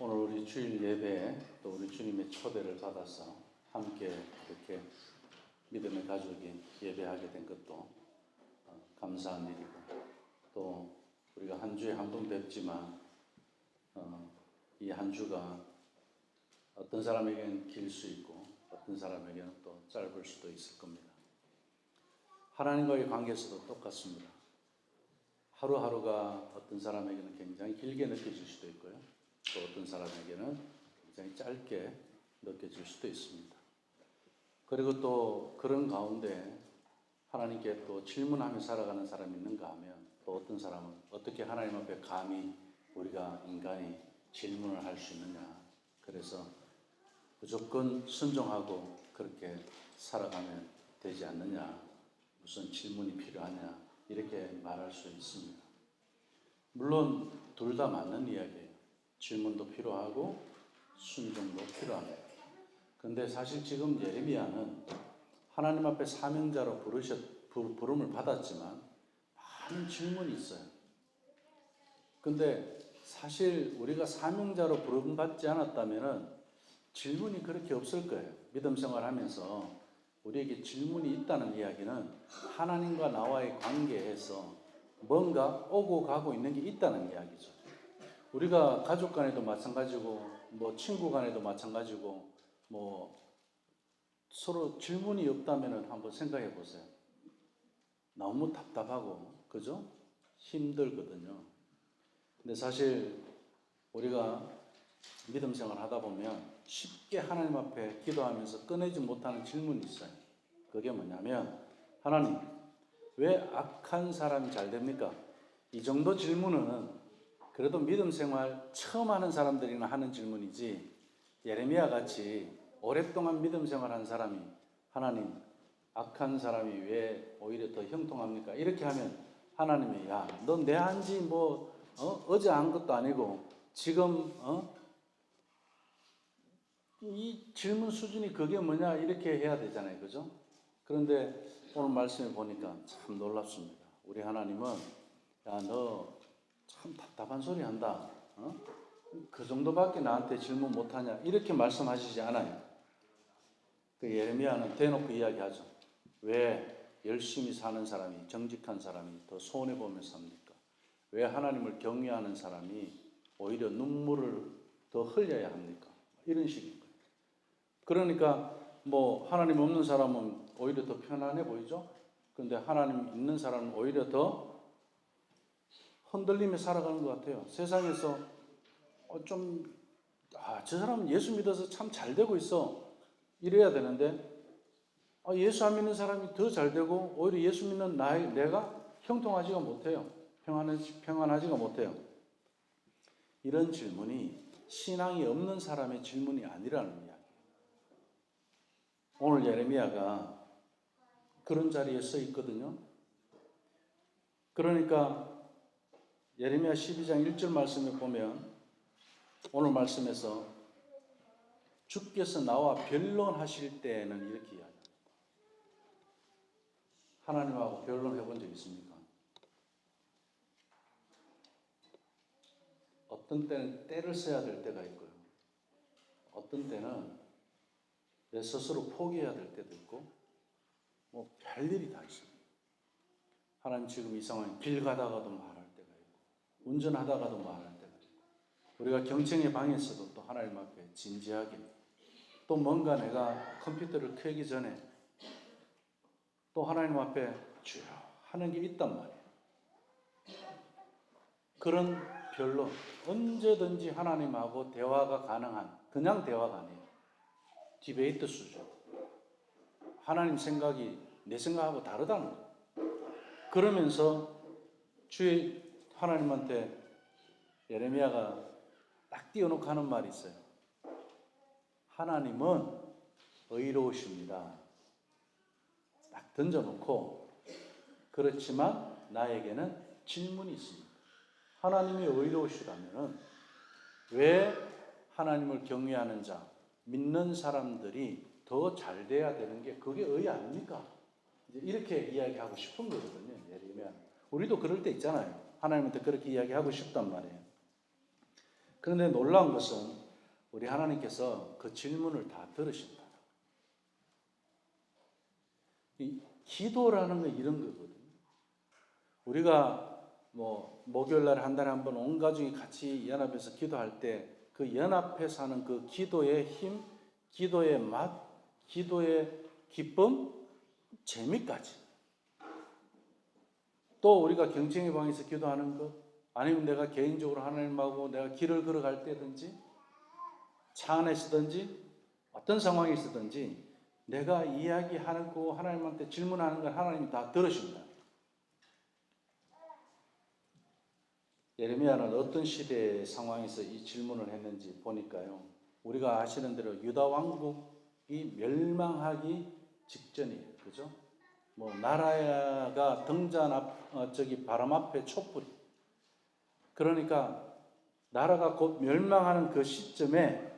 오늘 우리 주일 예배에 또 우리 주님의 초대를 받아서 함께 이렇게 믿음의 가족이 예배하게 된 것도 감사한 일이고, 또 우리가 한 주에 한 번 뵙지만 이 한 주가 어떤 사람에게는 길 수 있고 어떤 사람에게는 또 짧을 수도 있을 겁니다. 하나님과의 관계에서도 똑같습니다. 하루하루가 어떤 사람에게는 굉장히 길게 느껴질 수도 있고요, 또 어떤 사람에게는 굉장히 짧게 느껴질 수도 있습니다. 그리고 또 그런 가운데 하나님께 또 질문하며 살아가는 사람이 있는가 하면, 또 어떤 사람은 어떻게 하나님 앞에 감히 우리가 인간이 질문을 할 수 있느냐, 그래서 무조건 순종하고 그렇게 살아가면 되지 않느냐, 무슨 질문이 필요하냐, 이렇게 말할 수 있습니다. 물론 둘 다 맞는 이야기예요. 질문도 필요하고 순종도 필요합니다. 그런데 사실 지금 예레미야는 하나님 앞에 사명자로 부름을 받았지만 많은 질문이 있어요. 근데 사실 우리가 사명자로 부름받지 않았다면 질문이 그렇게 없을 거예요. 믿음 생활하면서 우리에게 질문이 있다는 이야기는 하나님과 나와의 관계에서 뭔가 오고 가고 있는 게 있다는 이야기죠. 우리가 가족 간에도 마찬가지고, 친구 간에도 마찬가지고, 서로 질문이 없다면 한번 생각해 보세요. 너무 답답하고, 그죠? 힘들거든요. 근데 사실 우리가 믿음 생활 하다 보면 쉽게 하나님 앞에 기도하면서 꺼내지 못하는 질문이 있어요. 그게 뭐냐면, 하나님, 왜 악한 사람이 잘 됩니까? 이 정도 질문은 그래도 믿음 생활 처음 하는 사람들이나 하는 질문이지, 예레미야 같이 오랫동안 믿음 생활한 사람이 하나님, 악한 사람이 왜 오히려 더 형통합니까? 이렇게 하면 하나님이, 야, 너 내 한지 어제 한 것도 아니고 지금 이 질문 수준이 그게 뭐냐, 이렇게 해야 되잖아요. 그죠? 그런데 오늘 말씀에 보니까 참 놀랍습니다. 우리 하나님은, 야, 너 참 답답한 소리 한다. 그 정도밖에 나한테 질문 못하냐, 이렇게 말씀하시지 않아요. 그 예레미야는 대놓고 이야기하죠. 왜 열심히 사는 사람이, 정직한 사람이 더 손해보며 삽니까? 왜 하나님을 경외하는 사람이 오히려 눈물을 더 흘려야 합니까? 이런 식인 거예요. 그러니까 하나님 없는 사람은 오히려 더 편안해 보이죠? 그런데 하나님 있는 사람은 오히려 더 흔들리며 살아가는 것 같아요. 세상에서 저 사람은 예수 믿어서 참 잘 되고 있어, 이래야 되는데, 예수 안 믿는 사람이 더 잘 되고 오히려 예수 믿는 내가 형통하지가 못해요. 평안하지가 못해요. 이런 질문이 신앙이 없는 사람의 질문이 아니라는 이야기예요. 오늘 예레미야가 그런 자리에 서 있거든요. 그러니까 예레미야 12장 1절 말씀에 보면, 오늘 말씀에서 주께서 나와 변론하실 때에는 이렇게 이야기합니다. 하나님하고 변론해 본 적 있습니까? 어떤 때는 때를 써야 될 때가 있고요, 어떤 때는 내 스스로 포기해야 될 때도 있고, 별일이 다 있습니다. 하나님, 지금 이 상황에 길 가다가도 말할 때가 있고, 운전하다가도 말할 때가 있고, 우리가 경청의 방에서도 또 하나님 앞에 진지하게, 또 뭔가 내가 컴퓨터를 켜기 전에 또 하나님 앞에 주여 하는 게 있단 말이에요. 그런 변론, 언제든지 하나님하고 대화가 가능한, 그냥 대화가 아니에요. 디베이트 수준. 하나님 생각이 내 생각하고 다르다는 거예요. 그러면서 주의 하나님한테 예레미야가 딱 띄워놓고 하는 말이 있어요. 하나님은 의로우십니다. 딱 던져놓고, 그렇지만 나에게는 질문이 있습니다. 하나님이 의로우시다면 왜 하나님을 경외하는 자, 믿는 사람들이 더 잘 돼야 되는 게 그게 의 아닙니까? 이렇게 이야기하고 싶은 거거든요, 예레미야는. 우리도 그럴 때 있잖아요. 하나님한테 그렇게 이야기하고 싶단 말이에요. 그런데 놀라운 것은 우리 하나님께서 그 질문을 다 들으신다. 이 기도라는 건 이런 거거든요. 우리가 목요일 날 한 달에 한 번 온 가족이 같이 연합해서 기도할 때 그 연합해서 하는 그 기도의 힘, 기도의 맛, 기도의 기쁨, 재미까지. 또 우리가 경쟁의 방에서 기도하는 것, 아니면 내가 개인적으로 하나님하고 내가 길을 걸어갈 때든지 차 안에서든지 어떤 상황에 있었든지 내가 이야기하고 하나님한테 질문하는 걸 하나님이 다 들으신다. 예레미야는 어떤 시대의 상황에서 이 질문을 했는지 보니까요. 우리가 아시는 대로 유다 왕국이 멸망하기 직전이에요. 그죠? 나라가 등잔 바람 앞에 촛불이. 그러니까 나라가 곧 멸망하는 그 시점에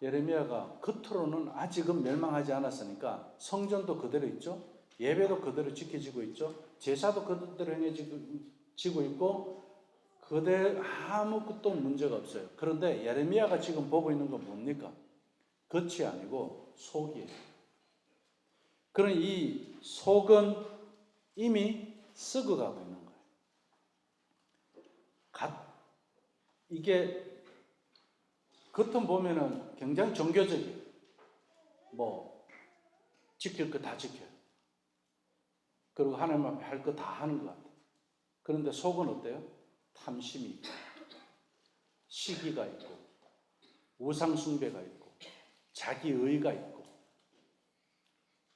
예레미야가 겉으로는 아직은 멸망하지 않았으니까 성전도 그대로 있죠. 예배도 그대로 지켜지고 있죠. 제사도 그대로 행해지고 있고 그대로 아무것도 문제가 없어요. 그런데 예레미야가 지금 보고 있는 건 뭡니까? 겉이 아니고 속이에요. 그런 이 속은 이미 썩어가고 있는 거예요. 이게 겉은 보면은 굉장히 종교적이에요. 지킬 거 다 지켜요. 그리고 하나님 앞에 할 거 다 하는 것 같아요. 그런데 속은 어때요? 탐심이 있고, 시기가 있고, 우상숭배가 있고, 자기의가 있고.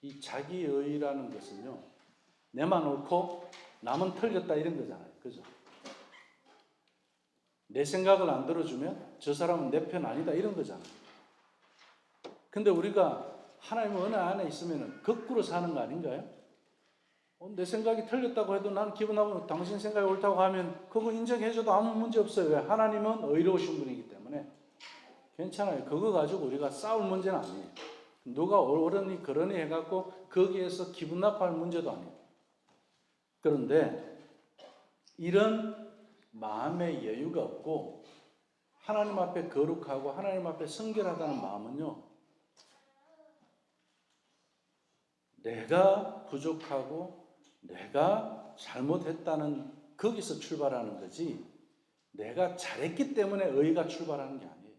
이 자기의라는 것은요, 내만 옳고 남은 틀렸다 이런 거잖아요. 그죠? 내 생각을 안 들어주면 저 사람은 내 편 아니다 이런 거잖아요. 근데 우리가 하나님의 은혜 안에 있으면 거꾸로 사는 거 아닌가요? 내 생각이 틀렸다고 해도 난 기분 나쁘고 당신 생각이 옳다고 하면 그거 인정해줘도 아무 문제 없어요. 왜? 하나님은 의로우신 분이기 때문에 괜찮아요. 그거 가지고 우리가 싸울 문제는 아니에요. 누가 옳으니 그러니 해갖고 거기에서 기분 나빠할 문제도 아니에요. 그런데 이런 마음의 여유가 없고 하나님 앞에 거룩하고 하나님 앞에 성결하다는 마음은요, 내가 부족하고 내가 잘못했다는 거기서 출발하는 거지 내가 잘했기 때문에 의가 출발하는 게 아니에요.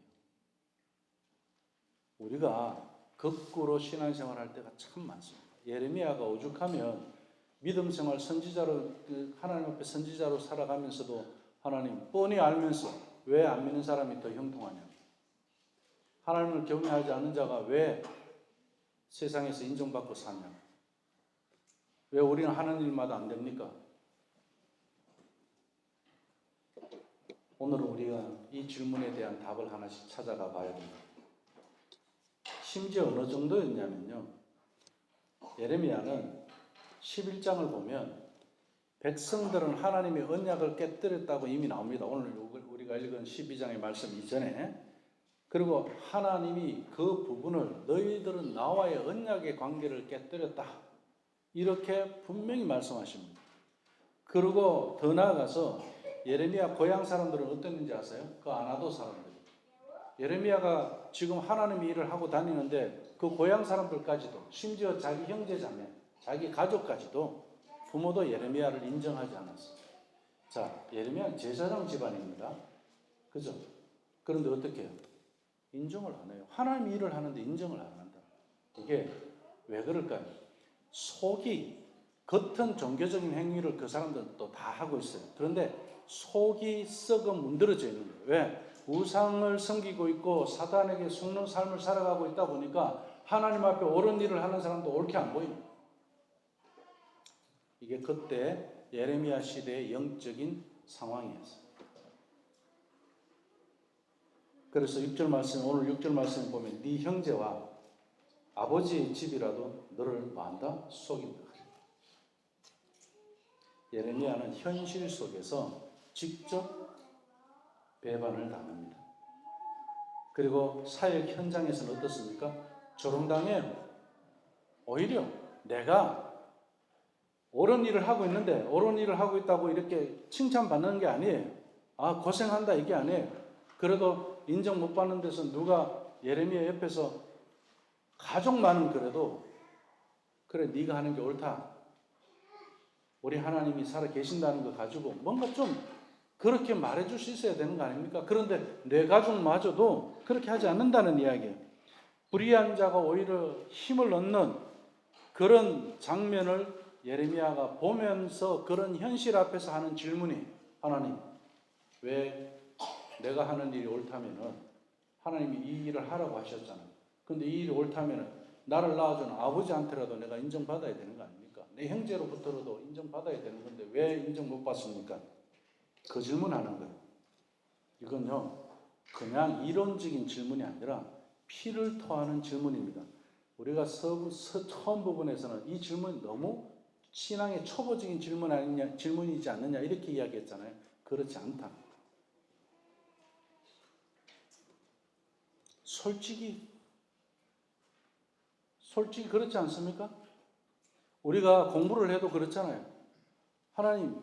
우리가 거꾸로 신앙생활 할 때가 참 많습니다. 예레미야가 오죽하면 믿음 생활 선지자로 하나님 앞에 선지자로 살아가면서도 하나님 뻔히 알면서 왜 안 믿는 사람이 더 형통하냐? 하나님을 경외하지 않는 자가 왜 세상에서 인정받고 사냐? 왜 우리는 하는 일마다 안 됩니까? 오늘은 우리가 이 질문에 대한 답을 하나씩 찾아가 봐야 됩니다. 심지어 어느 정도였냐면요. 예레미야는 11장을 보면 백성들은 하나님의 언약을 깨뜨렸다고 이미 나옵니다. 오늘 우리가 읽은 12장의 말씀 이전에. 그리고 하나님이 그 부분을 너희들은 나와의 언약의 관계를 깨뜨렸다. 이렇게 분명히 말씀하십니다. 그리고 더 나아가서 예레미야 고향 사람들은 어땠는지 아세요? 그 아나도 사람들. 예레미야가 지금 하나님의 일을 하고 다니는데 그 고향 사람들까지도 심지어 자기 형제 자매, 자기 가족까지도 부모도 예레미야를 인정하지 않았어요. 자, 예레미야는 제사장 집안입니다. 그죠? 그런데 어떻게 해요? 인정을 안 해요. 하나님 일을 하는데 인정을 안 한다. 이게 왜 그럴까요? 속이, 겉은 종교적인 행위를 그 사람들은 또 다 하고 있어요. 그런데 속이 썩어 문드러져 있는 거예요. 왜? 우상을 섬기고 있고 사단에게 속는 삶을 살아가고 있다 보니까 하나님 앞에 옳은 일을 하는 사람도 옳게 안 보입니다. 이게 그때 예레미야 시대의 영적인 상황이었어요. 그래서 6절 말씀, 오늘 6절 말씀 보면 네 형제와 아버지의 집이라도 너를 뭐한다? 속인다. 예레미야는 현실 속에서 직접 배반을 당합니다. 그리고 사역 현장에서는 어떻습니까? 조롱당해요. 오히려 내가 옳은 일을 하고 있는데 옳은 일을 하고 있다고 이렇게 칭찬받는 게 아니에요. 아, 고생한다 이게 아니에요. 그래도 인정 못 받는 데서 누가 예레미야 옆에서 가족 많은 그래도 그래 네가 하는 게 옳다. 우리 하나님이 살아 계신다는 거 가지고 뭔가 좀 그렇게 말해줄 수 있어야 되는 거 아닙니까? 그런데 내 가족마저도 그렇게 하지 않는다는 이야기예요. 불의한 자가 오히려 힘을 얻는 그런 장면을 예레미야가 보면서 그런 현실 앞에서 하는 질문이 하나님 왜 내가 하는 일이 옳다면은 하나님이 이 일을 하라고 하셨잖아요. 근데 이 일이 옳다면은 나를 낳아준 아버지한테라도 내가 인정받아야 되는 거 아닙니까? 내 형제로부터라도 인정받아야 되는 건데 왜 인정 못 받습니까? 그 질문하는 거예요. 이건요 그냥 이론적인 질문이 아니라 피를 토하는 질문입니다. 우리가 처음 부분에서는 이 질문이 너무 신앙의 초보적인 질문이지 않느냐 이렇게 이야기했잖아요. 그렇지 않다. 솔직히 그렇지 않습니까? 우리가 공부를 해도 그렇잖아요. 하나님,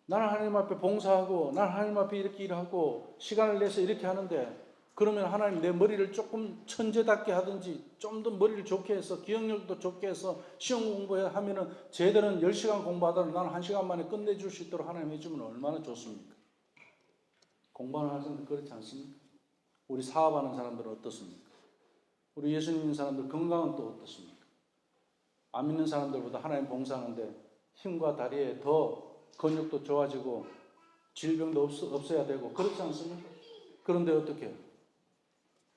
나는 하나님 앞에 봉사하고 나는 하나님 앞에 이렇게 일하고 시간을 내서 이렇게 하는데 그러면 하나님 내 머리를 조금 천재답게 하든지 좀 더 머리를 좋게 해서 기억력도 좋게 해서 시험 공부하면은 쟤들은 10시간 공부하더라도 나는 1시간 만에 끝내줄 수 있도록 하나님 해주면 얼마나 좋습니까? 공부하는 사람들 그렇지 않습니까? 우리 사업하는 사람들은 어떻습니까? 우리 예수 믿는 사람들 건강은 또 어떻습니까? 안 믿는 사람들보다 하나님 봉사하는데 힘과 다리에 더 근육도 좋아지고 질병도 없어야 되고 그렇지 않습니까? 그런데 어떻게 해요?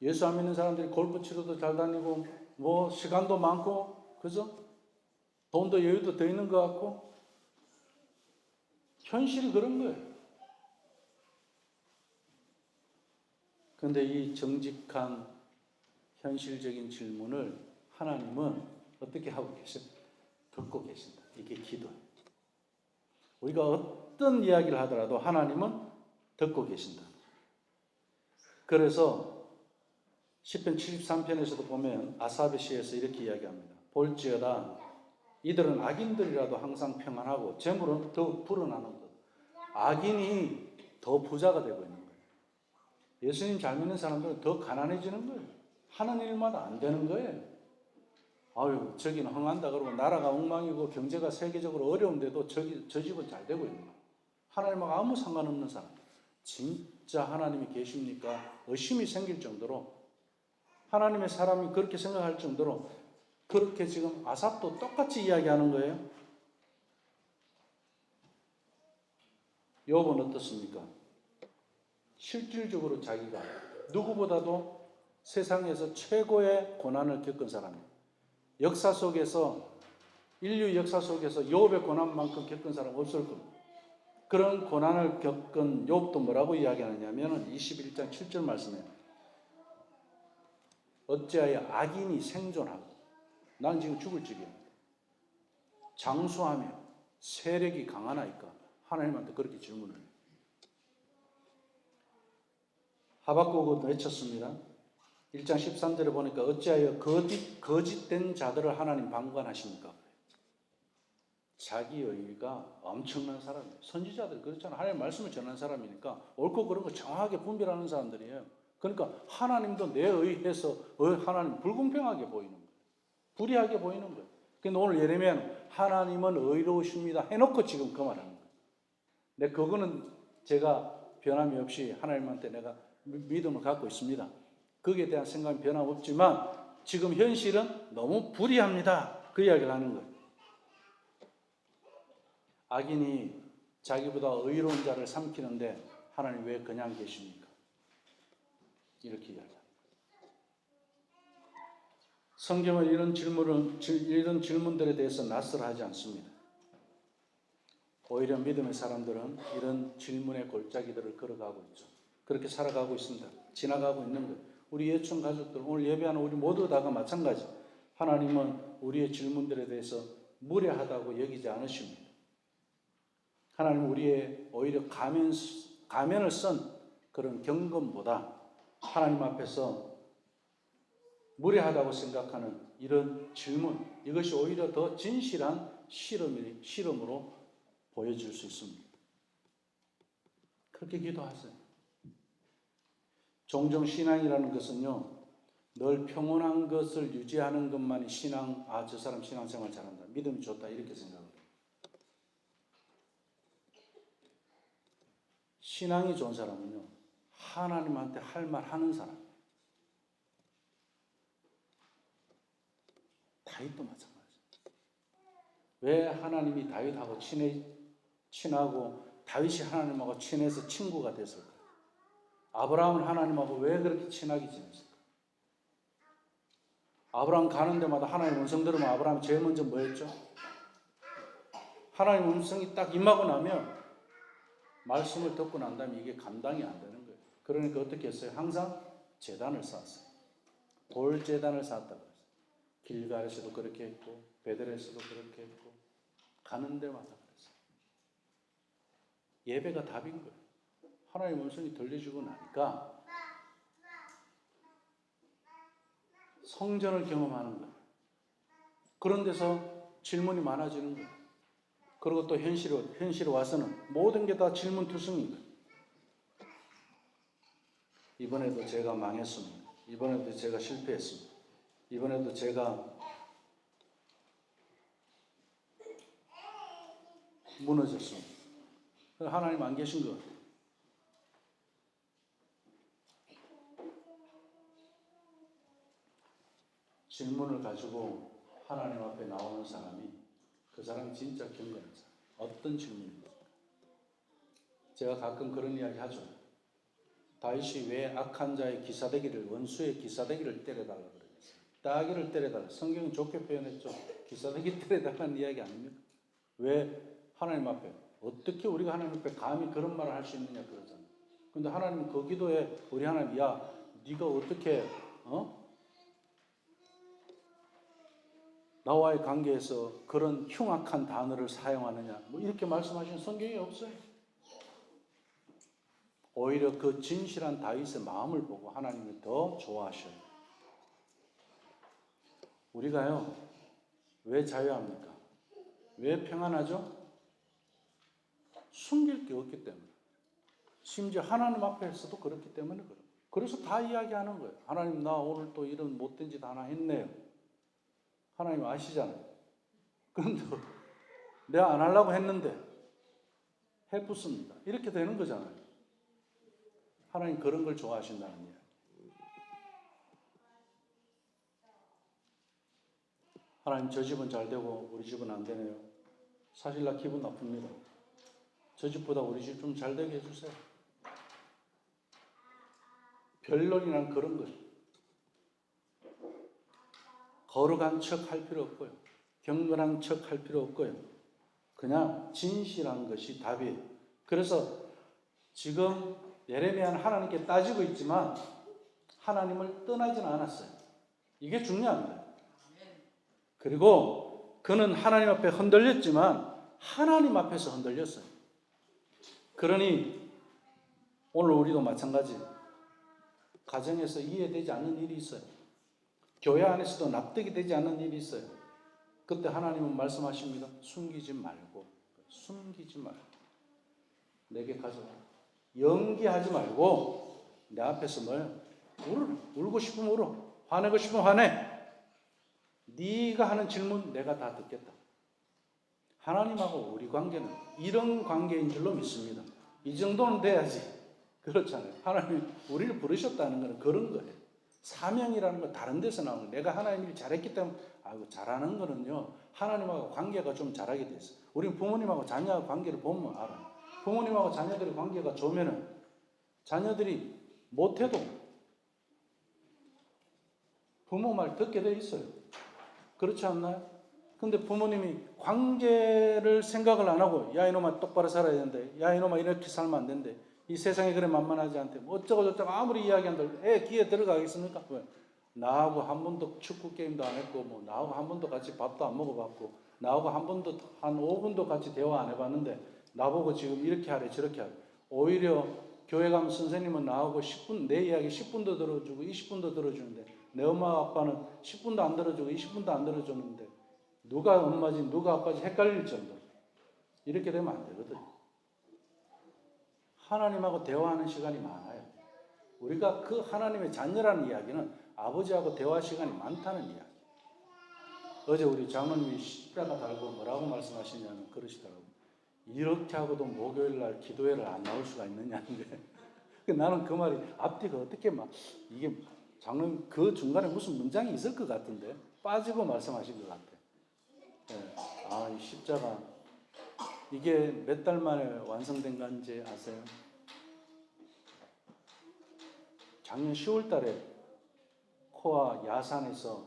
예수 안 믿는 사람들이 골프 치러도 잘 다니고 뭐 시간도 많고 그죠? 돈도 여유도 더 있는 것 같고 현실이 그런 거예요. 그런데 이 정직한 현실적인 질문을 하나님은 어떻게 하고 계셔? 듣고 계신다. 이게 기도예요. 우리가 어떤 이야기를 하더라도 하나님은 듣고 계신다. 그래서 시편 73편에서도 보면 아사베 시에서 이렇게 이야기합니다. 볼지어다 이들은 악인들이라도 항상 평안하고 재물은 더욱 불어나는 것. 악인이 더 부자가 되고 있는 거예요. 예수님 잘 믿는 사람들은 더 가난해지는 거예요. 하는 일마다 안 되는 거예요. 아유 저기는 흥한다 그러고 나라가 엉망이고 경제가 세계적으로 어려운데도 저 집은 잘 되고 있는 거예요. 하나님하고 아무 상관없는 사람. 진짜 하나님이 계십니까? 의심이 생길 정도로 하나님의 사람이 그렇게 생각할 정도로 그렇게 지금 아삽도 똑같이 이야기하는 거예요. 욥은 어떻습니까? 실질적으로 자기가 누구보다도 세상에서 최고의 고난을 겪은 사람이에요. 역사 속에서 인류 역사 속에서 욥의 고난만큼 겪은 사람 없을 겁니다. 그런 고난을 겪은 욥도 뭐라고 이야기하느냐면 21장 7절 말씀에 어찌하여 악인이 생존하고 난 지금 죽을 지경이다. 장수하며 세력이 강하나이까 하나님한테 그렇게 질문을 해요. 하박국은 외쳤습니다. 1장 13절에 보니까 어찌하여 거짓된 자들을 하나님 방관하십니까? 자기 의의가 엄청난 사람이에요. 선지자들 그렇잖아요. 하나님 말씀을 전하는 사람이니까 옳고 그른 거 정확하게 분별하는 사람들이에요. 그러니까 하나님도 내 의해서 하나님 불공평하게 보이는 거예요. 불의하게 보이는 거예요. 근데 오늘 예레미야는 하나님은 의로우십니다 해놓고 지금 그 말하는 거예요. 근데 그거는 제가 변함이 없이 하나님한테 내가 믿음을 갖고 있습니다. 거기에 대한 생각은 변함없지만 지금 현실은 너무 불의합니다. 그 이야기를 하는 거예요. 악인이 자기보다 의로운 자를 삼키는데 하나님 왜 그냥 계십니까? 이렇게 이야기합니다. 성경은 이런 질문들에 대해서 낯설어하지 않습니다. 오히려 믿음의 사람들은 이런 질문의 골짜기들을 걸어가고 있죠. 그렇게 살아가고 있습니다. 지나가고 있는 거예요. 우리 예충 가족들, 오늘 예배하는 우리 모두 다가 마찬가지. 하나님은 우리의 질문들에 대해서 무례하다고 여기지 않으십니다. 하나님은 우리의 오히려 가면을 쓴 그런 경건보다 하나님 앞에서 무례하다고 생각하는 이런 질문, 이것이 오히려 더 진실한 실험으로 보여질 수 있습니다. 그렇게 기도하세요. 종종 신앙이라는 것은요, 늘 평온한 것을 유지하는 것만이 신앙, 저 사람 신앙생활 잘한다, 믿음이 좋다, 이렇게 생각을 해요. 신앙이 좋은 사람은요, 하나님한테 할 말 하는 사람. 다윗도 마찬가지예요. 왜 하나님이 다윗하고 친하고 다윗이 하나님하고 친해서 친구가 됐을까? 아브라함은 하나님하고 왜 그렇게 친하게 지냈을까? 아브라함 가는 데마다 하나님 음성 들으면 아브라함이 제일 먼저 뭐 했죠? 하나님 음성이 딱 임하고 나면 말씀을 듣고 난 다음에 이게 감당이 안 되는 거예요. 그러니까 어떻게 했어요? 항상 제단을 쌓았어요. 돌제단을 쌓았다고 했어요. 길갈에서도 그렇게 했고 베델에서도 그렇게 했고 가는 데마다 그랬어요. 예배가 답인 거예요. 하나님 음성이 들려주고 나니까 성전을 경험하는 거예요. 그런 데서 질문이 많아지는 거예요. 그리고 또 현실에 와서는 모든 게 다 질문투성인 거예요. 이번에도 제가 망했습니다. 이번에도 제가 실패했습니다. 이번에도 제가 무너졌습니다. 하나님 안 계신 것 같아요. 질문을 가지고 하나님 앞에 나오는 사람이 그 사람 진짜 경건한 사람. 어떤 질문입니까? 제가 가끔 그런 이야기 하죠. 다윗이 왜 악한 자의 기사대기를, 원수의 기사대기를 때려달라고 그러겠어요? 따귀를 때려달라. 성경은 좋게 표현했죠. 기사대기 때려달라는 이야기 아닙니까? 왜 하나님 앞에, 어떻게 우리가 하나님 앞에 감히 그런 말을 할 수 있느냐 그러잖아요. 근데 하나님은 그 기도에 우리 하나님, 야, 네가 어떻게 나와의 관계에서 그런 흉악한 단어를 사용하느냐, 뭐 이렇게 말씀하시는 성경이 없어요. 오히려 그 진실한 다윗의 마음을 보고 하나님이 더 좋아하셔요. 우리가요, 왜 자유합니까? 왜 평안하죠? 숨길 게 없기 때문에. 심지어 하나님 앞에서도 그렇기 때문에 그래요. 그래서 다 이야기하는 거예요. 하나님, 나 오늘 또 이런 못된 짓 하나 했네요. 하나님 아시잖아요. 그런데 내가 안 하려고 했는데 해봤습니다. 이렇게 되는 거잖아요. 하나님 그런 걸 좋아하신다는 이야기. 하나님 저 집은 잘 되고 우리 집은 안 되네요. 사실 나 기분 나쁩니다. 저 집보다 우리 집 좀 잘 되게 해주세요. 변론이란 그런 거예요. 거룩한 척 할 필요 없고요. 경건한 척 할 필요 없고요. 그냥 진실한 것이 답이에요. 그래서 지금 예레미야는 하나님께 따지고 있지만 하나님을 떠나지는 않았어요. 이게 중요합니다. 그리고 그는 하나님 앞에 흔들렸지만 하나님 앞에서 흔들렸어요. 그러니 오늘 우리도 마찬가지. 가정에서 이해되지 않는 일이 있어요. 교회 안에서도 납득이 되지 않는 일이 있어요. 그때 하나님은 말씀하십니다. 숨기지 말고. 내게 가져와. 연기하지 말고 내 앞에서 뭐예요? 울어라. 울고 싶으면 울어. 화내고 싶으면 화내. 네가 하는 질문 내가 다 듣겠다. 하나님하고 우리 관계는 이런 관계인 줄로 믿습니다. 이 정도는 돼야지. 그렇잖아요. 하나님 우리를 부르셨다는 것은 그런 거예요. 사명이라는 건 다른 데서 나오는 거예요. 내가 하나님 일 잘했기 때문에 잘하는 거는요. 하나님하고 관계가 좀 잘하게 돼 있어요. 우리는 부모님하고 자녀하고 관계를 보면 알아요. 부모님하고 자녀들의 관계가 좋으면은 자녀들이 못해도 부모 말 듣게 돼 있어요. 그렇지 않나요? 근데 부모님이 관계를 생각을 안 하고 야 이놈아 똑바로 살아야 되는데 야 이놈아 이렇게 살면 안 된대. 이 세상에 그래 만만하지 않대. 뭐 어쩌고 저쩌고 아무리 이야기한들 애 귀에 들어가겠습니까? 왜? 나하고 한 번도 축구 게임도 안 했고 뭐 나하고 한 번도 같이 밥도 안 먹어봤고 나하고 한 번도 한 5분도 같이 대화 안 해봤는데 나보고 지금 이렇게 하래 저렇게 하래. 오히려 교회 가면 선생님은 나하고 10분 내 이야기 10분도 들어주고 20분도 들어주는데 내 엄마 아빠는 10분도 안 들어주고 20분도 안 들어주는데 누가 엄마지 누가 아빠지 헷갈릴 정도로 이렇게 되면 안 되거든요. 하나님하고 대화하는 시간이 많아요. 우리가 그 하나님의 자녀라는 이야기는 아버지하고 대화 시간이 많다는 이야기. 어제 우리 장로님이 십자가 달고 뭐라고 말씀하시냐면 그러시더라고요. 이렇게 하고도 목요일 날 기도회를 안 나올 수가 있느냐는데 나는 그 말이 앞뒤가 어떻게 막 이게 장로님 그 중간에 무슨 문장이 있을 것 같은데 빠지고 말씀하신 것 같아. 네. 아, 이 십자가 이게 몇 달 만에 완성된 건지 아세요? 작년 10월 달에 코아 야산에서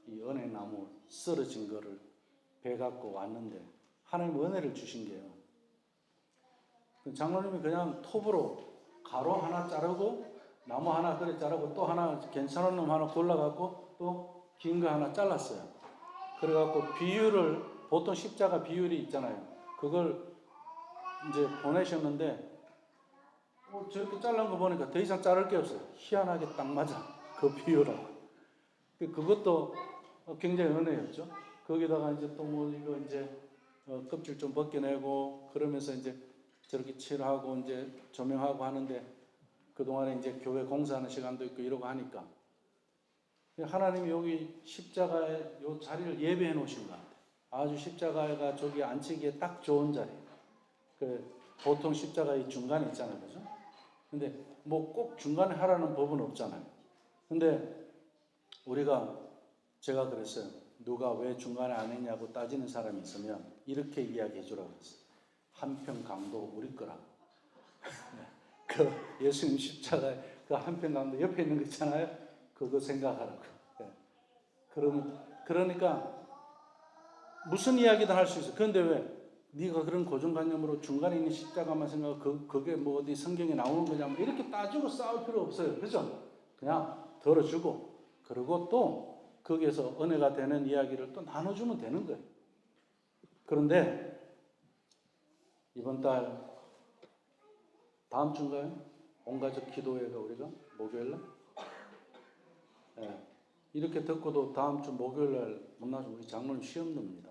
이 은행나무 쓰러진 거를 배 갖고 왔는데 하나님 은혜를 주신 게요. 장로님이 그냥 톱으로 가로 하나 자르고 나무 하나 그래 자르고 또 하나 괜찮은 놈 하나 골라갖고 또 긴 거 하나 잘랐어요. 그래갖고 비율을 보통 십자가 비율이 있잖아요. 그걸 이제 보내셨는데 저렇게 잘란 거 보니까 더 이상 자를 게 없어요. 희한하게 딱 맞아. 그 비율하고. 그것도 굉장히 은혜였죠. 거기다가 이제 또 뭐 이거 이제 껍질 좀 벗겨내고 그러면서 이제 저렇게 칠하고 이제 조명하고 하는데 그동안에 이제 교회 공사하는 시간도 있고 이러고 하니까 하나님이 여기 십자가에 요 자리를 예배해 놓으신 것 같아요. 아주 십자가가 저기 앉히기에 딱 좋은 자리. 보통 십자가 이 중간에 있잖아요. 그죠? 근데 뭐 꼭 중간에 하라는 법은 없잖아요. 근데 제가 그랬어요. 누가 왜 중간에 안 했냐고 따지는 사람이 있으면 이렇게 이야기해 주라고 했어요. 한편 강도 우리 거라고. 그 예수님 십자가에 그 한편 강도 옆에 있는 거 있잖아요. 그거 생각하라고. 그러니까 무슨 이야기든 할 수 있어요. 그런데 왜 네가 그런 고정관념으로 중간에 있는 십자가만 생각하고 그게 뭐 어디 성경에 나오는 거냐 이렇게 따지고 싸울 필요 없어요. 그죠? 그냥 들어주고 그리고 또 거기에서 은혜가 되는 이야기를 또 나눠주면 되는 거예요. 그런데 이번 달 다음 주인가요? 온가족 기도회가 우리가 목요일날? 네. 이렇게 듣고도 다음 주 목요일날 못 나서 우리 장로님 시험 놉니다.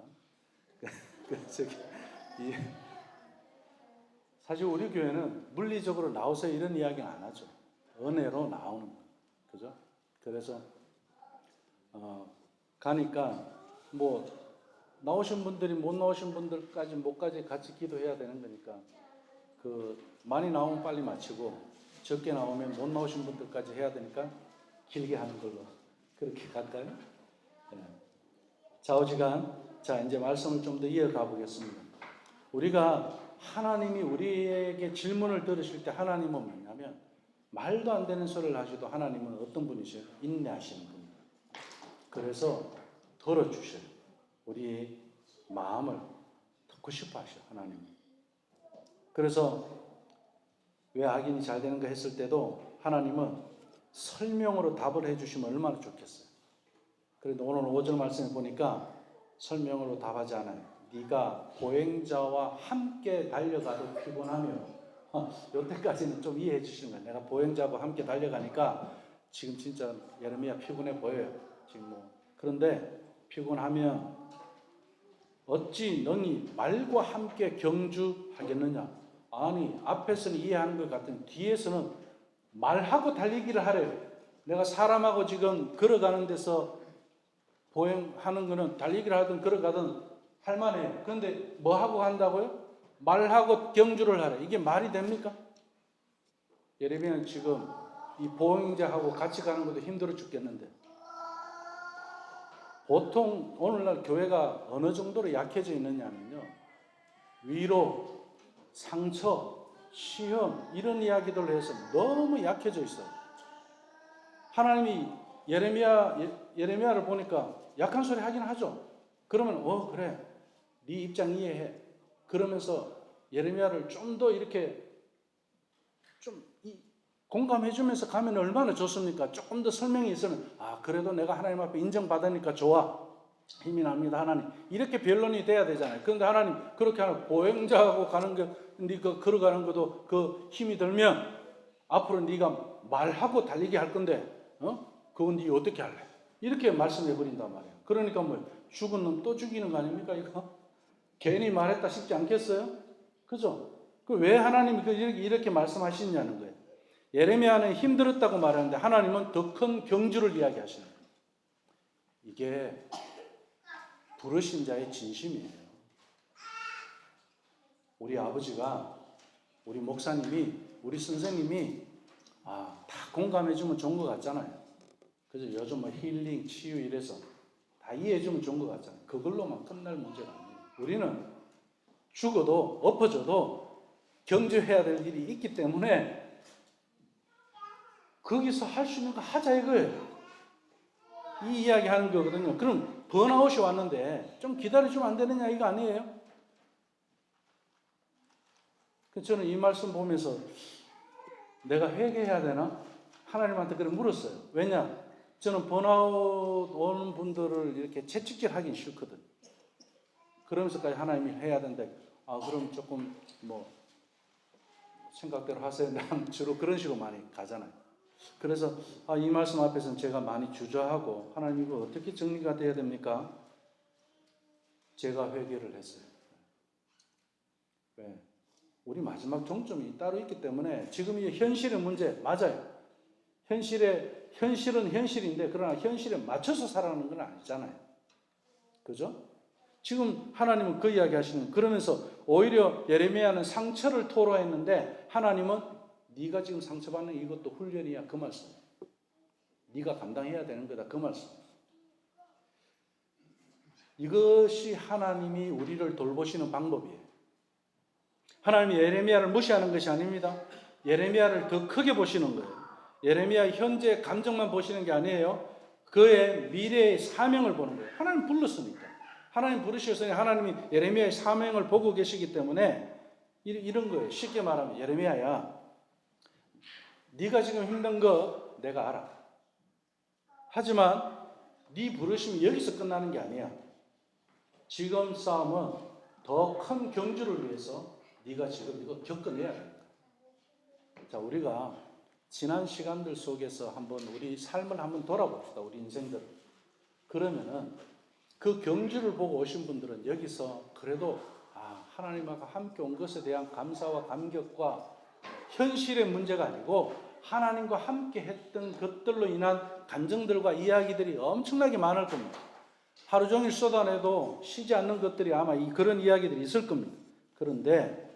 사실 우리 교회는 물리적으로 나와서 이런 이야기는 안 하죠. 은혜로 나오는 거예요. 그죠? 그래서 가니까 뭐 나오신 분들이 못 나오신 분들까지 못까지 같이 기도해야 되는 거니까 많이 나오면 빨리 마치고 적게 나오면 못 나오신 분들까지 해야 되니까 길게 하는 걸로 그렇게 갈까요? 네. 좌우지간 자 이제 말씀을 좀 더 이어가 보겠습니다. 우리가 하나님이 우리에게 질문을 들으실 때 하나님은 뭐냐면 말도 안 되는 소리를 하셔도 하나님은 어떤 분이세요? 인내하시는 분이에요. 그래서 들어주셔요. 우리의 마음을 듣고 싶어 하셔 하나님은. 그래서 왜 악인이 잘 되는가 했을 때도 하나님은 설명으로 답을 해주시면 얼마나 좋겠어요. 그런데 오늘 5절 말씀에 보니까 설명으로 답하지 않아요. 네가 보행자와 함께 달려가도 피곤하며 여태까지는 좀 이해해 주시는 거예요. 내가 보행자와 함께 달려가니까 지금 진짜 예레미야 피곤해 보여요. 지금 그런데 피곤하면 어찌 너니 말과 함께 경주하겠느냐. 아니 앞에서는 이해하는 것 같은 뒤에서는 말하고 달리기를 하래요. 내가 사람하고 지금 걸어가는 데서 보행하는 거는 달리기를 하든 걸어가든 할만해요. 그런데 뭐 하고 한다고요? 말하고 경주를 하래. 이게 말이 됩니까? 예레미야는 지금 이 보행자하고 같이 가는 것도 힘들어 죽겠는데 보통 오늘날 교회가 어느 정도로 약해져 있느냐면요. 위로, 상처, 시험 이런 이야기들을 해서 너무 약해져 있어요. 하나님이 예레미야를 보니까 약한 소리 하긴 하죠. 그러면 그래 네 입장 이해해. 그러면서 예레미야를 좀 더 이렇게 좀 공감해 주면서 가면 얼마나 좋습니까? 조금 더 설명이 있으면 그래도 내가 하나님 앞에 인정받으니까 좋아. 힘이 납니다 하나님. 이렇게 변론이 돼야 되잖아요. 그런데 하나님 그렇게 하는 보행자하고 가는 거 네가 걸어가는 것도 그 힘이 들면 앞으로 네가 말하고 달리기 할 건데 그건 네 어떻게 할래? 이렇게 말씀해 버린단 말이에요. 그러니까 죽은 놈 또 죽이는 거 아닙니까 이거? 괜히 말했다 싶지 않겠어요? 그죠? 그 왜 하나님이 이렇게 말씀하시냐는 거예요. 예레미야는 힘들었다고 말하는데 하나님은 더 큰 경주를 이야기하시는 거예요. 이게 부르신 자의 진심이에요. 우리 아버지가, 우리 목사님이, 우리 선생님이 다 공감해주면 좋은 것 같잖아요. 그래서 요즘 뭐 힐링, 치유 이래서 다 이해해주면 좋은 것 같잖아요. 그걸로만 끝날 문제가 아니에요. 우리는 죽어도 엎어져도 경주해야 될 일이 있기 때문에 거기서 할 수 있는 거 하자 이거예요. 이 이야기 하는 거거든요. 그럼 번아웃이 왔는데 좀 기다려주면 안 되느냐 이거 아니에요? 저는 이 말씀 보면서 내가 회개해야 되나? 하나님한테 그래 물었어요. 왜냐? 저는 번아웃 오는 분들을 이렇게 채찍질 하긴 싫거든. 그러면서까지 하나님이 해야 된대. 그럼 조금 생각대로 하세요. 난 주로 그런 식으로 많이 가잖아요. 그래서 이 말씀 앞에서는 제가 많이 주저하고 하나님 이거 어떻게 정리가 돼야 됩니까? 제가 회개를 했어요. 왜? 우리 마지막 종점이 따로 있기 때문에 지금 이 현실의 문제 맞아요. 현실은 현실인데 그러나 현실에 맞춰서 살아가는 건 아니잖아요. 그죠? 지금 하나님은 그 이야기 하시는 그러면서 오히려 예레미야는 상처를 토로했는데 하나님은 네가 지금 상처받는 이것도 훈련이야 그 말씀. 네가 감당해야 되는 거다 그 말씀. 이것이 하나님이 우리를 돌보시는 방법이에요. 하나님이 예레미야를 무시하는 것이 아닙니다. 예레미야를 더 크게 보시는 거예요. 예레미야의 현재 감정만 보시는 게 아니에요. 그의 미래의 사명을 보는 거예요. 하나님 불렀으니까. 하나님 부르셨으니 하나님이 예레미야의 사명을 보고 계시기 때문에 이런 거예요. 쉽게 말하면 예레미야야, 네가 지금 힘든 거 내가 알아. 하지만 네 부르심이 여기서 끝나는 게 아니야. 지금 싸움은 더 큰 경주를 위해서 네가 지금 이거 겪어내야 된다. 자, 우리가 지난 시간들 속에서 한번 우리 삶을 한번 돌아봅시다. 우리 인생들. 그러면은 그 경주를 보고 오신 분들은 여기서 그래도 하나님과 함께 온 것에 대한 감사와 감격과 현실의 문제가 아니고 하나님과 함께 했던 것들로 인한 감정들과 이야기들이 엄청나게 많을 겁니다. 하루 종일 쏟아내도 쉬지 않는 것들이 아마 그런 이야기들이 있을 겁니다. 그런데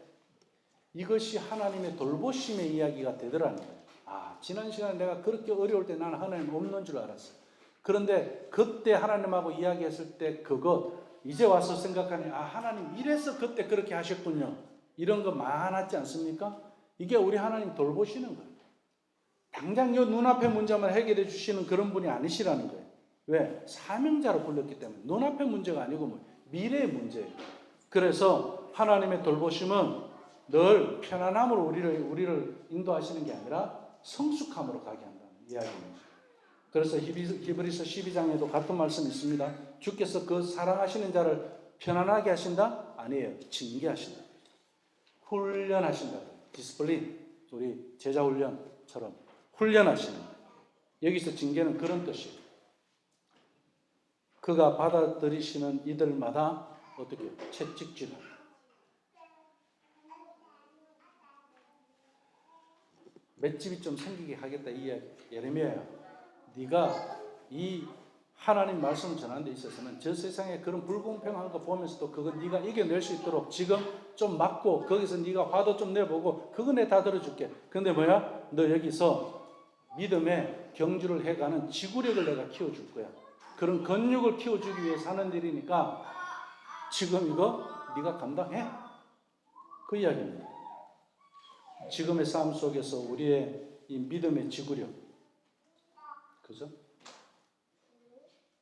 이것이 하나님의 돌보심의 이야기가 되더라는 거예요. 지난 시간에 내가 그렇게 어려울 때 나는 하나님 없는 줄 알았어요. 그런데 그때 하나님하고 이야기했을 때 그것 이제 와서 생각하니 하나님 이래서 그때 그렇게 하셨군요. 이런 거 많았지 않습니까? 이게 우리 하나님 돌보시는 거예요. 당장 이 눈앞의 문제만 해결해 주시는 그런 분이 아니시라는 거예요. 왜? 사명자로 불렀기 때문에 눈앞의 문제가 아니고 미래의 문제예요. 그래서 하나님의 돌보심은 늘 편안함으로 우리를 인도하시는 게 아니라 성숙함으로 가게 한다는 이야기입니다. 그래서 히브리서 12장에도 같은 말씀이 있습니다. 주께서 그 사랑하시는 자를 편안하게 하신다? 아니에요. 징계하신다. 훈련하신다. 디스플린. 우리 제자 훈련처럼 훈련하시는 거예요. 여기서 징계는 그런 뜻이에요. 그가 받아들이시는 이들마다 어떻게 채찍질하고 맷집이 좀 생기게 하겠다 이 이야기. 예레미야야, 네가 이 하나님 말씀 전하는 데 있어서는 저 세상에 그런 불공평한 거 보면서도 그거 네가 이겨낼 수 있도록 지금 좀 막고 거기서 네가 화도 좀 내보고 그거 내 다 들어줄게. 근데 뭐야? 너 여기서 믿음의 경주를 해가는 지구력을 내가 키워줄 거야. 그런 근육을 키워주기 위해 사는 일이니까 지금 이거 네가 감당해. 그 이야기입니다. 지금의 삶 속에서 우리의 이 믿음의 지구력, 그죠?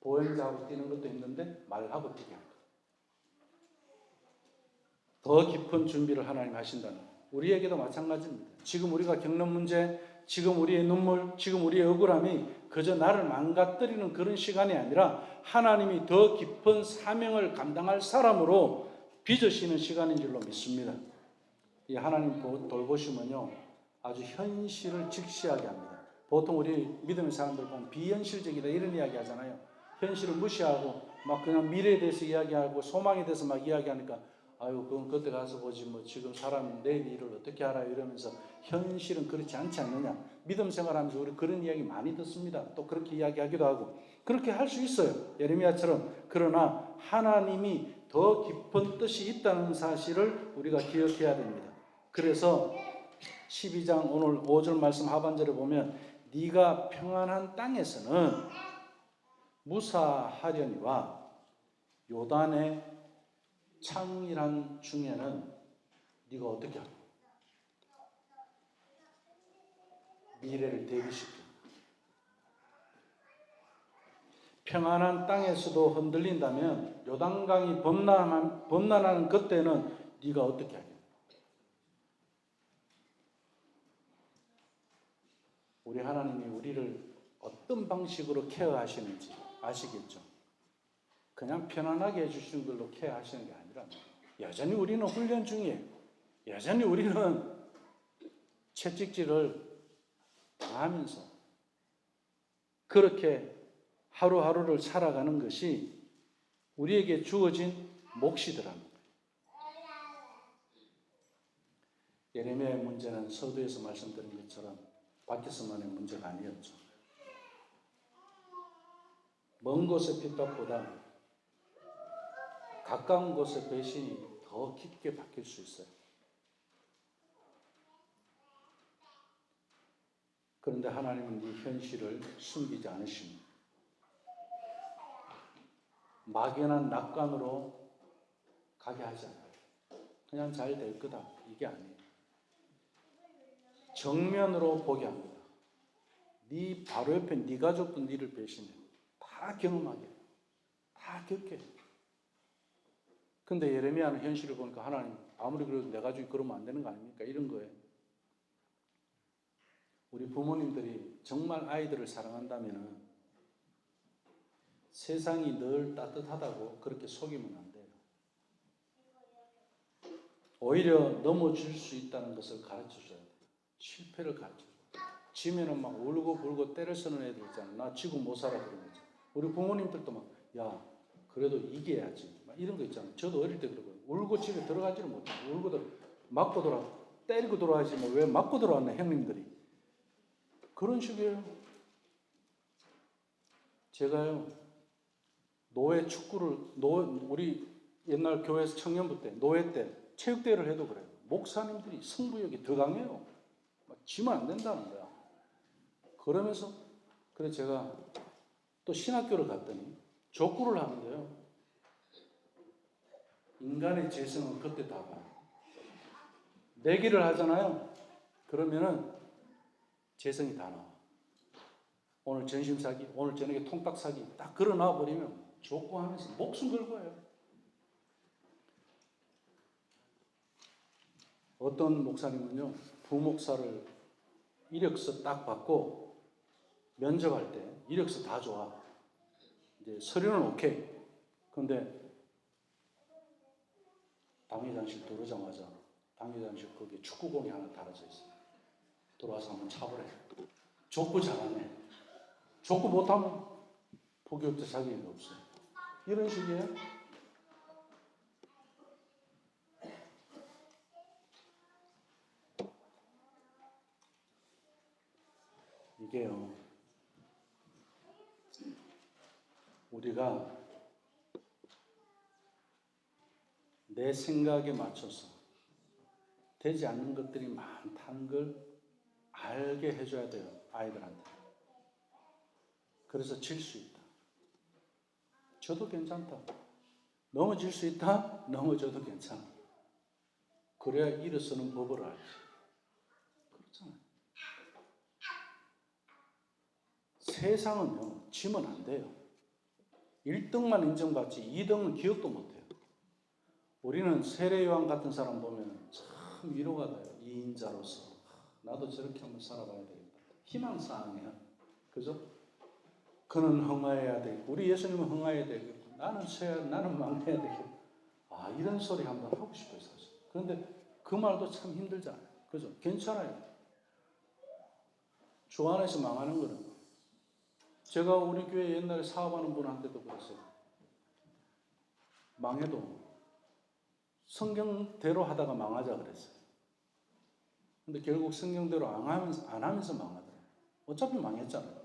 보행자하고 뛰는 것도 있는데 말하고 뛰게 합니다. 더 깊은 준비를 하나님 하신다는 거예요. 우리에게도 마찬가지입니다. 지금 우리가 겪는 문제, 지금 우리의 눈물, 지금 우리의 억울함이 그저 나를 망가뜨리는 그런 시간이 아니라 하나님이 더 깊은 사명을 감당할 사람으로 빚으시는 시간인 줄로 믿습니다. 이 하나님 돌보심은요, 아주 현실을 직시하게 합니다. 보통 우리 믿음의 사람들 보면 비현실적이다 이런 이야기 하잖아요. 현실을 무시하고 막 그냥 미래에 대해서 이야기하고 소망에 대해서 막 이야기하니까 아유 그건 그때 가서 보지 뭐 지금 사람 내일 일을 어떻게 알아요 이러면서 현실은 그렇지 않지 않느냐. 믿음 생활하면서 우리 그런 이야기 많이 듣습니다. 또 그렇게 이야기하기도 하고 그렇게 할 수 있어요. 예레미야처럼. 그러나 하나님이 더 깊은 뜻이 있다는 사실을 우리가 기억해야 됩니다. 그래서 12장 오늘 5절 말씀 하반절에 보면 네가 평안한 땅에서는 무사하려니와 요단의 창이란 중에는 네가 어떻게 하고 미래를 대비시켜. 평안한 땅에서도 흔들린다면 요단강이 범람하는 그때는 네가 어떻게 하겠냐. 우리 하나님이 우리를 어떤 방식으로 케어하시는지 아시겠죠? 그냥 편안하게 해주시는 걸로 케어하시는 게 아니라 여전히 우리는 훈련 중이에요. 여전히 우리는 채찍질을 당하면서 그렇게 하루하루를 살아가는 것이 우리에게 주어진 몫이더라는 거예요. 예레미야의 문제는 서두에서 말씀드린 것처럼 밖에서만의 문제가 아니었죠. 먼 곳의 핍박보다 가까운 곳의 배신이 더 깊게 박힐 수 있어요. 그런데 하나님은 이 현실을 숨기지 않으십니다. 막연한 낙관으로 가게 하지 않아요. 그냥 잘 될 거다. 이게 아니에요. 정면으로 보게 합니다. 네 바로 옆에 네 가족도 네를 배신해. 다 경험하게. 다 겪게. 근데 예레미야는 현실을 보니까 하나님 아무리 그래도 내 가족이 그러면 안 되는 거 아닙니까? 이런 거예요. 우리 부모님들이 정말 아이들을 사랑한다면 세상이 늘 따뜻하다고 그렇게 속이면 안 돼요. 오히려 넘어질 수 있다는 것을 가르쳐줘야 돼요. 실패를 가르쳐줘요. 지면은 막 울고 불고 때를 쓰는 애들 있잖아요. 나 지고 못 살아 그런 거죠. 우리 부모님들도 막 야 그래도 이겨야지 막 이런 거 있잖아요. 저도 어릴 때 그러고 울고 집에 들어가지를 못해요. 울고 맞고 돌아 때리고 돌아가지 뭐 왜 맞고 돌아왔나 형님들이. 그런 식이에요. 제가요 노회 축구를 우리 옛날 교회에서 청년부 때 노회 때 체육대회를 해도 그래요. 목사님들이 승부욕이 더 강해요. 막 지면 안 된다는 거야. 그러면서 그래 제가 또 신학교를 갔더니 족구를 하는데요. 인간의 재성은 그때 다 봐요. 내기를 하잖아요. 그러면은 재성이 다 나와. 오늘 전심 사기, 오늘 저녁에 통닭 사기 딱 걸어놔 버리면 족구하면서 목숨 걸고 해요. 어떤 목사님은요, 부목사를 이력서 딱 받고 면접할 때 이력서 다 좋아. 이제 서류는 오케이. 근데 당회장실 들어오자마자 당회장실 거기에 축구공이 하나 달아져 있어요. 들어와서 한번 차보래. 족구 잘하네. 족구 못하면 포기업자 자격이 없어요. 이런 식이에요. 이게요. 우리가 내 생각에 맞춰서 되지 않는 것들이 많다는 걸 알게 해줘야 돼요. 아이들한테. 그래서 질 수 있다. 저도 괜찮다. 넘어질 수 있다. 넘어져도 괜찮아. 그래야 일어서는 법을 알지. 그렇잖아요. 세상은요. 지면 안 돼요. 1등만 인정받지 2등은 기억도 못해요. 우리는 세례요한 같은 사람 보면 참 위로가 돼요. 이인자로서 나도 저렇게 한번 살아봐야 되겠다. 희망사항이야. 그죠? 그는 흥하여야 되겠고 우리 예수님은 흥하여야 되겠고 나는 망해야 되겠고 이런 소리 한번 하고 싶어요. 사실. 그런데 그 말도 참 힘들잖아요. 그죠? 괜찮아요. 주 안에서 망하는 거는 제가 우리 교회 옛날에 사업하는 분한테도 그랬어요. 망해도 성경대로 하다가 망하자 그랬어요. 근데 결국 성경대로 안 하면서 망하더라고요. 어차피 망했잖아요.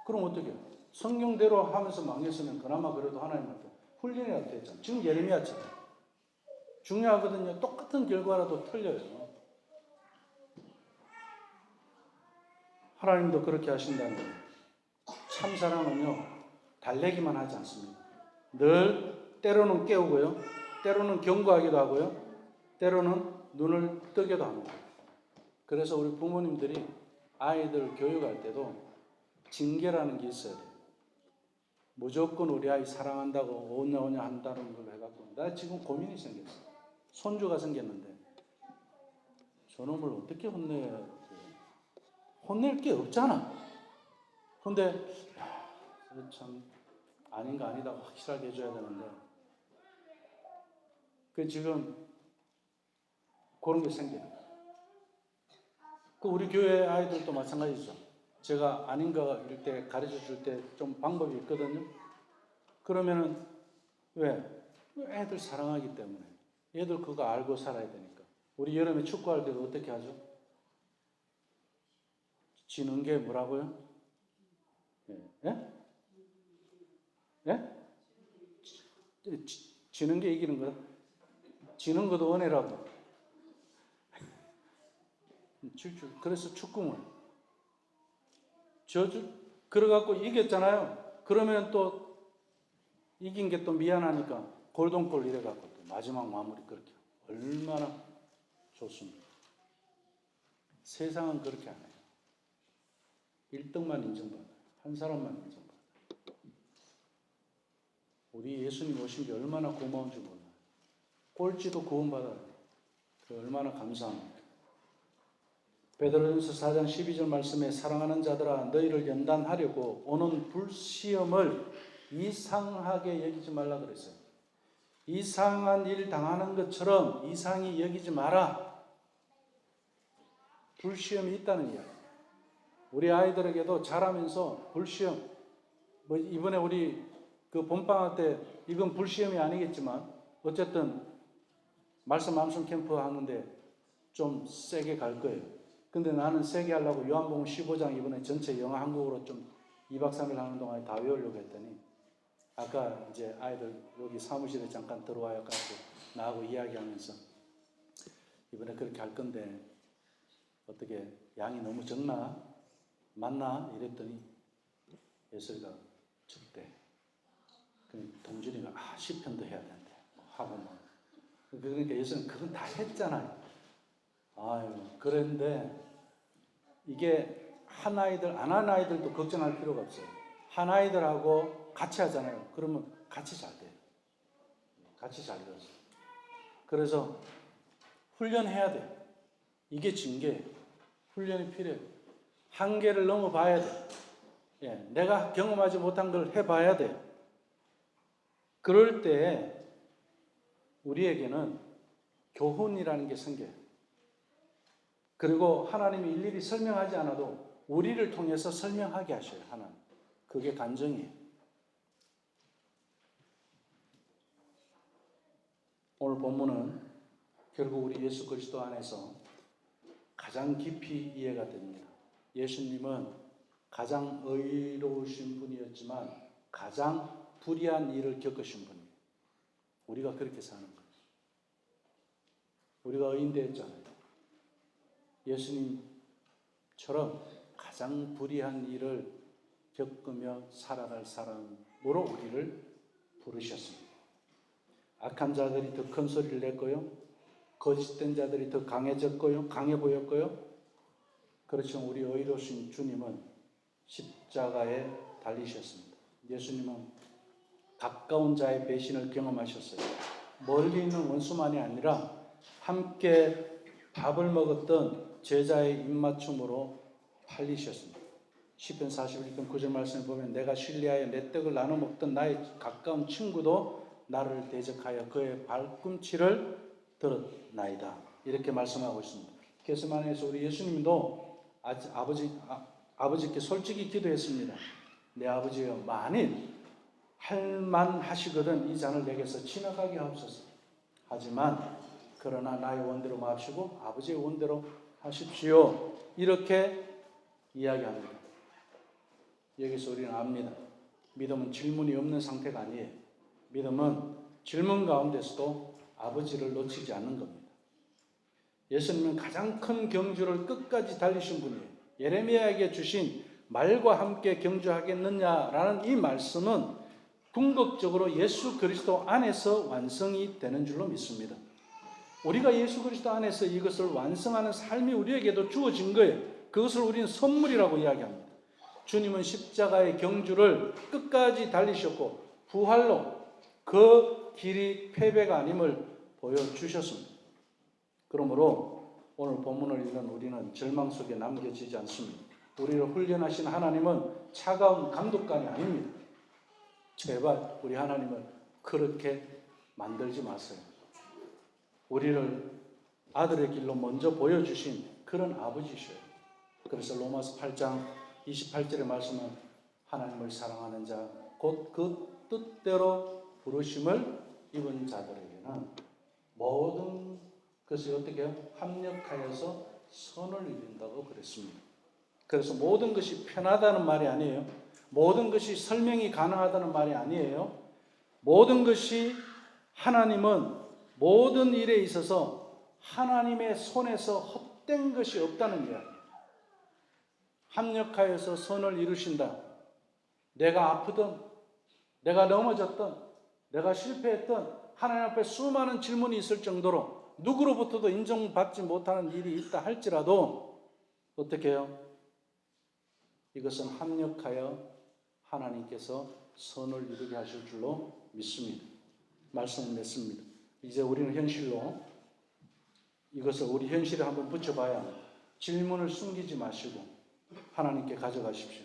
그럼 어떻게 해요? 성경대로 하면서 망했으면 그나마 그래도 하나님한테 훈련이라도 됐잖아요. 지금 예레미야처럼. 중요하거든요. 똑같은 결과라도 틀려요. 하나님도 그렇게 하신다는 거예요. 참 사랑은요, 달래기만 하지 않습니다. 늘 때로는 깨우고요, 때로는 경고하기도 하고요, 때로는 눈을 뜨게도 합니다. 그래서 우리 부모님들이 아이들 교육할 때도 징계라는 게 있어야 돼요. 무조건 우리 아이 사랑한다고 오냐오냐 한다는 걸 해갖고 나 지금 고민이 생겼어. 손주가 생겼는데 저놈을 어떻게 혼낼 게 없잖아. 근데 참 아닌가 아니다 확실하게 해줘야 되는데 그 지금 그런 게 생겨요. 그 우리 교회 아이들도 마찬가지죠. 제가 아닌가 이럴 때 가르쳐 줄 때 좀 방법이 있거든요. 그러면은 왜? 애들 사랑하기 때문에. 애들 그거 알고 살아야 되니까. 우리 여름에 축구할 때도 어떻게 하죠? 지는 게 뭐라고요? 예? 예? 지는 게 이기는 거다. 지는 것도 은혜라고. 그래서 축구는 그래갖고 이겼잖아요. 그러면 또 이긴 게 또 미안하니까 골동골 이래갖고 또 마지막 마무리 그렇게 얼마나 좋습니다. 세상은 그렇게 안 해요. 1등만 인정받아요. 한 사람만 인정받아요. 우리 예수님 오신 게 얼마나 고마운 줄 몰라요. 꼴찌도 구원받아요. 얼마나 감사합니다. 베드로전서 4장 12절 말씀에 사랑하는 자들아 너희를 연단하려고 오는 불시험을 이상하게 여기지 말라 그랬어요. 이상한 일 당하는 것처럼 이상히 여기지 마라. 불시험이 있다는 이야기. 우리 아이들에게도 자라면서 불시험, 이번에 우리 그 봄방학 때 이건 불시험이 아니겠지만 어쨌든 말씀 암송 캠프 하는데 좀 세게 갈 거예요. 근데 나는 세게 하려고 요한복음 15장 이번에 전체 영어 한국어로 좀 2박 3일 하는 동안에 다 외우려고 했더니 아까 이제 아이들 여기 사무실에 잠깐 들어와요 가지고 나하고 이야기하면서 이번에 그렇게 할 건데 어떻게 양이 너무 적나? 맞나? 이랬더니 예슬이가 적대. 동준이가 시편도 해야 된대. 하고 뭐. 그러니까 예슬은 그건 다 했잖아요. 아유, 그런데 이게 한 아이들, 안 한 아이들도 걱정할 필요가 없어요. 한 아이들하고 같이 하잖아요. 그러면 같이 잘 돼요. 같이 잘 돼요. 그래서 훈련해야 돼요. 이게 징계. 훈련이 필요해요. 한계를 넘어봐야 돼요. 예, 내가 경험하지 못한 걸 해봐야 돼요. 그럴 때 우리에게는 교훈이라는 게 생겨요. 그리고 하나님이 일일이 설명하지 않아도 우리를 통해서 설명하게 하셔요. 하나님. 그게 간증이에요. 오늘 본문은 결국 우리 예수 그리스도 안에서 가장 깊이 이해가 됩니다. 예수님은 가장 의로우신 분이었지만 가장 불의한 일을 겪으신 분이에요. 우리가 그렇게 사는 거예요. 우리가 의인되었잖아요. 예수님처럼 가장 불의한 일을 겪으며 살아갈 사람으로 우리를 부르셨습니다. 악한 자들이 더 큰 소리를 냈고요. 거짓된 자들이 더 강해졌고요. 강해 보였고요. 그렇지만 우리 의로우신 주님은 십자가에 달리셨습니다. 예수님은 가까운 자의 배신을 경험하셨어요. 멀리 있는 원수만이 아니라 함께 밥을 먹었던 제자의 입맞춤으로 팔리셨습니다. 시편 41편 9절 말씀을 보면 내가 신뢰하여 내 떡을 나눠 먹던 나의 가까운 친구도 나를 대적하여 그의 발꿈치를 들었나이다. 이렇게 말씀하고 있습니다. 게세마네에서 우리 예수님도 아버지께 솔직히 기도했습니다. 내 아버지여 만일 할만하시거든 이 잔을 내게서 지나가게 하옵소서. 하지만 그러나 나의 원대로 마시고 아버지의 원대로 하십시오. 이렇게 이야기합니다. 여기서 우리는 압니다. 믿음은 질문이 없는 상태가 아니에요. 믿음은 질문 가운데서도 아버지를 놓치지 않는 겁니다. 예수님은 가장 큰 경주를 끝까지 달리신 분이에요. 예레미야에게 주신 말과 함께 경주하겠느냐라는 이 말씀은 궁극적으로 예수 그리스도 안에서 완성이 되는 줄로 믿습니다. 우리가 예수 그리스도 안에서 이것을 완성하는 삶이 우리에게도 주어진 거예요. 그것을 우리는 선물이라고 이야기합니다. 주님은 십자가의 경주를 끝까지 달리셨고 부활로 그 길이 패배가 아님을 보여주셨습니다. 그러므로 오늘 본문을 읽는 우리는 절망 속에 남겨지지 않습니다. 우리를 훈련하신 하나님은 차가운 감독관이 아닙니다. 제발 우리 하나님을 그렇게 만들지 마세요. 우리를 아들의 길로 먼저 보여주신 그런 아버지셔요. 그래서 로마서 8장 28절의 말씀은 하나님을 사랑하는 자 곧 그 뜻대로 부르심을 입은 자들에게는 모든 것이 어떻게 해요? 합력하여서 선을 이룬다고 그랬습니다. 그래서 모든 것이 편하다는 말이 아니에요. 모든 것이 설명이 가능하다는 말이 아니에요. 모든 것이 하나님은 모든 일에 있어서 하나님의 손에서 헛된 것이 없다는 이야기예요. 합력하여서 선을 이루신다. 내가 아프든 내가 넘어졌든 내가 실패했든 하나님 앞에 수많은 질문이 있을 정도로 누구로부터도 인정받지 못하는 일이 있다 할지라도 어떻게 해요? 이것은 합력하여 하나님께서 선을 이루게 하실 줄로 믿습니다. 말씀을 냈습니다. 이제 우리는 현실로 이것을 우리 현실에 한번 붙여봐야 질문을 숨기지 마시고 하나님께 가져가십시오.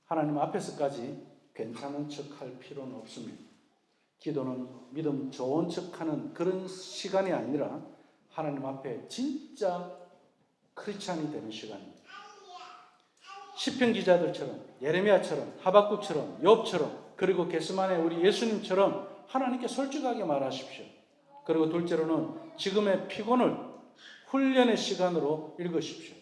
하나님 앞에서까지 괜찮은 척할 필요는 없습니다. 기도는 믿음 좋은 척하는 그런 시간이 아니라 하나님 앞에 진짜 크리스찬이 되는 시간입니다. 시편 기자들처럼 예레미야처럼 하박국처럼 욥처럼 그리고 겟세마네 우리 예수님처럼 하나님께 솔직하게 말하십시오. 그리고 둘째로는 지금의 피곤을 훈련의 시간으로 읽으십시오.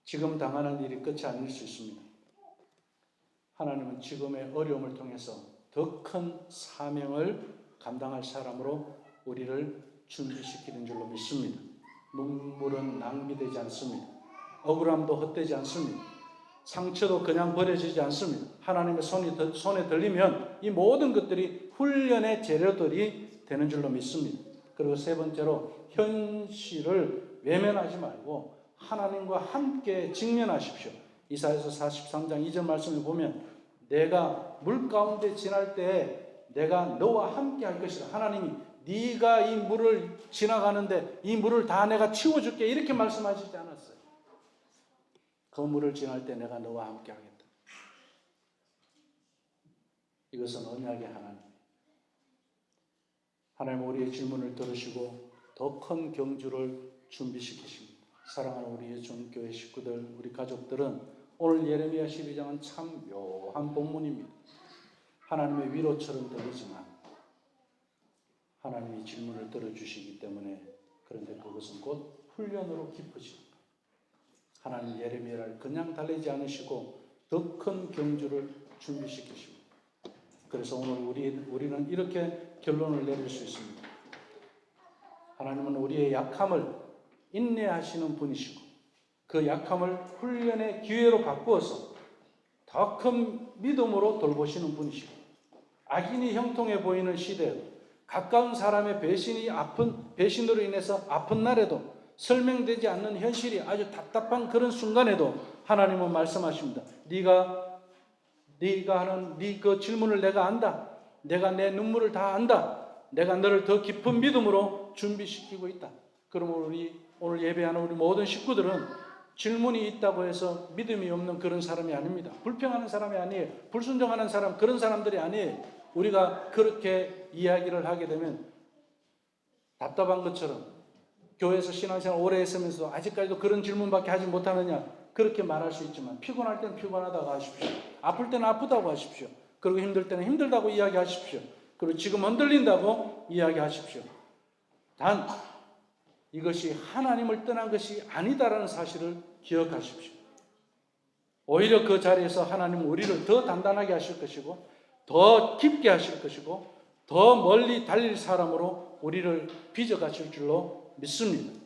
지금 당하는 일이 끝이 아닐 수 있습니다. 하나님은 지금의 어려움을 통해서 더 큰 사명을 감당할 사람으로 우리를 준비시키는 줄로 믿습니다. 눈물은 낭비되지 않습니다. 억울함도 헛되지 않습니다. 상처도 그냥 버려지지 않습니다. 하나님의 손에 들리면 이 모든 것들이 훈련의 재료들이 되는 줄로 믿습니다. 그리고 세 번째로 현실을 외면하지 말고 하나님과 함께 직면하십시오. 이사야서 43장 2절 말씀을 보면 내가 물 가운데 지날 때에 내가 너와 함께 할 것이다. 하나님이 네가 이 물을 지나가는데 이 물을 다 내가 치워줄게 이렇게 말씀하시지 않았어요. 그 물을 지날 때 내가 너와 함께 하겠다. 이것은 언약의 하나님. 하나님 우리의 질문을 들으시고 더 큰 경주를 준비시키십니다. 사랑하는 우리 예수교회 식구들, 우리 가족들은 오늘 예레미야 12장은 참 묘한 본문입니다. 하나님의 위로처럼 들리지만 하나님이 질문을 들어주시기 때문에 그런데 그것은 곧 훈련으로 깊어집니다. 하나님 예레미야를 그냥 달래지 않으시고 더 큰 경주를 준비시키십니다. 그래서 오늘 우리는 이렇게 결론을 내릴 수 있습니다. 하나님은 우리의 약함을 인내하시는 분이시고 그 약함을 훈련의 기회로 바꾸어서 더 큰 믿음으로 돌보시는 분이시고 악인이 형통해 보이는 시대에도 가까운 사람의 배신으로 인해서 아픈 날에도 설명되지 않는 현실이 아주 답답한 그런 순간에도 하나님은 말씀하십니다. 네가 하는 네 그 질문을 내가 안다. 내가 내 눈물을 다 안다. 내가 너를 더 깊은 믿음으로 준비시키고 있다. 그러므로 우리 오늘 예배하는 우리 모든 식구들은 질문이 있다고 해서 믿음이 없는 그런 사람이 아닙니다. 불평하는 사람이 아니에요. 불순종하는 사람, 그런 사람들이 아니에요. 우리가 그렇게 이야기를 하게 되면 답답한 것처럼 교회에서 신앙생활 오래 했으면서 아직까지도 그런 질문밖에 하지 못하느냐 그렇게 말할 수 있지만 피곤할 때는 피곤하다고 하십시오. 아플 때는 아프다고 하십시오. 그리고 힘들 때는 힘들다고 이야기하십시오. 그리고 지금 흔들린다고 이야기하십시오. 단 이것이 하나님을 떠난 것이 아니다라는 사실을 기억하십시오. 오히려 그 자리에서 하나님은 우리를 더 단단하게 하실 것이고 더 깊게 하실 것이고 더 멀리 달릴 사람으로 우리를 빚어가실 줄로 믿습니다.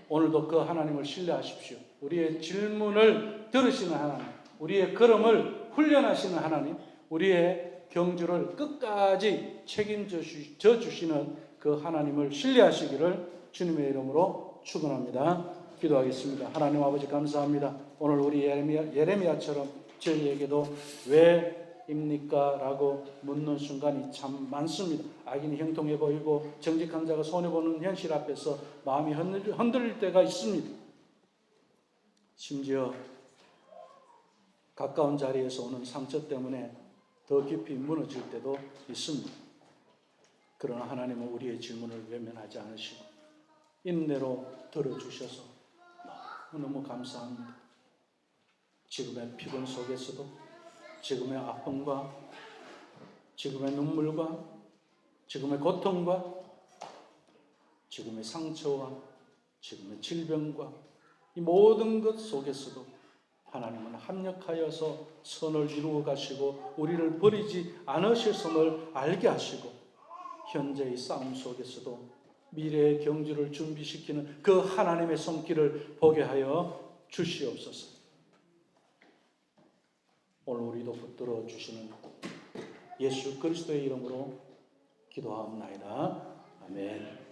오늘도 그 하나님을 신뢰하십시오. 우리의 질문을 들으시는 하나님, 우리의 걸음을 훈련하시는 하나님, 우리의 경주를 끝까지 책임져 주시는 그 하나님을 신뢰하시기를 주님의 이름으로 축원합니다. 기도하겠습니다. 하나님 아버지 감사합니다. 오늘 우리 예레미야처럼 저희에게도 왜입니까? 라고 묻는 순간이 참 많습니다. 악인이 형통해 보이고 정직한 자가 손해보는 현실 앞에서 마음이 흔들릴 때가 있습니다. 심지어 가까운 자리에서 오는 상처 때문에 더 깊이 무너질 때도 있습니다. 그러나 하나님은 우리의 질문을 외면하지 않으시고 인내로 들어주셔서 너무너무 감사합니다. 지금의 피곤 속에서도 지금의 아픔과 지금의 눈물과 지금의 고통과 지금의 상처와 지금의 질병과 이 모든 것 속에서도 하나님은 합력하여서 선을 이루어 가시고 우리를 버리지 않으셨음을 알게 하시고 현재의 싸움 속에서도 미래의 경주를 준비시키는 그 하나님의 손길을 보게 하여 주시옵소서. 오늘 우리도 붙들어 주시는 예수 그리스도의 이름으로 기도하옵나이다. 아멘.